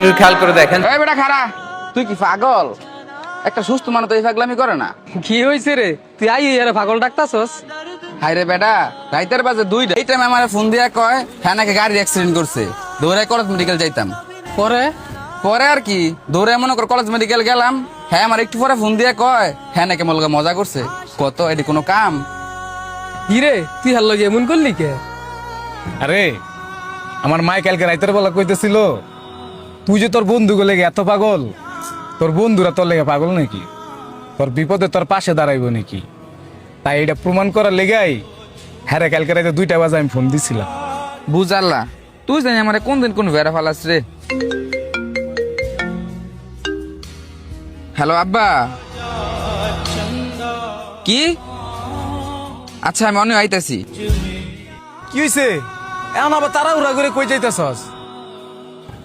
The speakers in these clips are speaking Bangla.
খেয়াল করে দেখেন। এই বেটা খারা, তুই কি পাগল? একটা সুস্থ মানুষ তো এই পাগলামি করে না। কি হয়েছে রে? তুই আই আরে পাগল ডাকতাছস? হাই রে বেটা, রাইতের বাজে 2টা। এই টাইমে আমার ফোন দিয়া কয় হ্যাঁ নাকি গাড়ি অ্যাক্সিডেন্ট করছে, দৌড়ে কলেজ মেডিকেল যাইতাম। পরে পরে আর কি, দৌড়ে মনে কর কলেজ মেডিকেল গেলাম। হ্যাঁ আমার একটু পরে ফোন দিয়ে কয় হ্যাঁ নাকি মলগা মজা করছে। কত এটি কোনো কাম? কি রে, তুই হার লগে এমন করলি কে? আরে আমার মাই কালকে রাইতের বেলা কইতেছিল তুই যে তোর বন্ধু লেগে এত পাগল, তোর বন্ধুরা তোর লেগে পাগল নাকি? তোর বিপদে তোর পাশে দাঁড়াইব নাকি? তাই এটা প্রমাণ করার লেগাই হ্যাঁ রে কালকে রাইতে 2টা বাজে আমি ফোন দিছিলাম। বুঝাল্লা, তুই জানি আমার কোন দিন কোন ভেড়া ফালাস রে। হ্যালো আব্বা। কি? আচ্ছা আমি অনেক আইতাছি। কি হইছে এখন আবার তাড়াহুড়া করে কই যাইতাছস?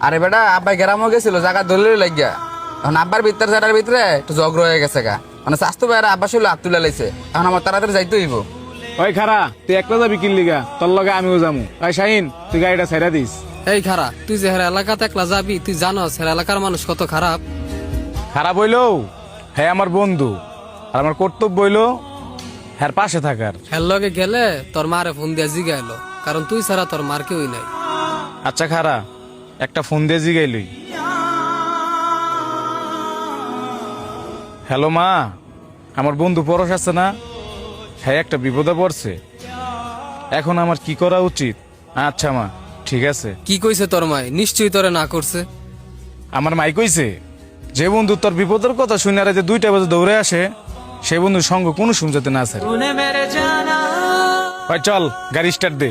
আরে বেটা আব্বাই গ্রামও গেছিল জায়গা ধরলে লাগিয়া, এখন আব্বার ভিতর জায়গার ভিতরে একটু ঝগড়া হয়ে গেছে গা, মানে স্বাস্থ্য ভাইয়ের আব্বা ছিল হাত তুলে লাইছে। এখন আমার তাড়াতাড়ি যাইতে হইব। ওই খারা তুই একলা যাবি কিল লিগা? তোর লগে আমিও যামু। ওই শাহিন তুই গাড়িটা ছেড়ে দিস। এই খারা, তুই যে হের এলাকাতে একলা যাবি, তুই জানোস হের এলাকার মানুষ কত খারাপ? খারাপ হইলো হ্যাঁ আমার বন্ধু, আর আমার কর্তব্য হইলো হ্যাঁ পাশে থাকার। হের লগে গেলে তোর মারে ফোন দিয়ে জিগাইলো, কারণ তুই ছাড়া তোর মার কেউই নাই। আচ্ছা খারা, একটা ফোন দিয়ে জিগাইলই। হ্যালো মা, আমার বন্ধু পরশ আছে না, হ্যাঁ একটা বিপদে পড়ছে, এখন আমার কি করা উচিত? আচ্ছা মা ঠিক আছে। কি কইছে তোর মাই? নিশ্চয়ই তোরে না করছে। আমার মাই কইছে যে বন্ধু তোর বিপদের কথা শুনে আর যে 2টা বাজে দৌড়ে আসে, সে বন্ধুর সঙ্গ কোনো শুনতে না আছে। চল গাড়ি স্টার্ট দে।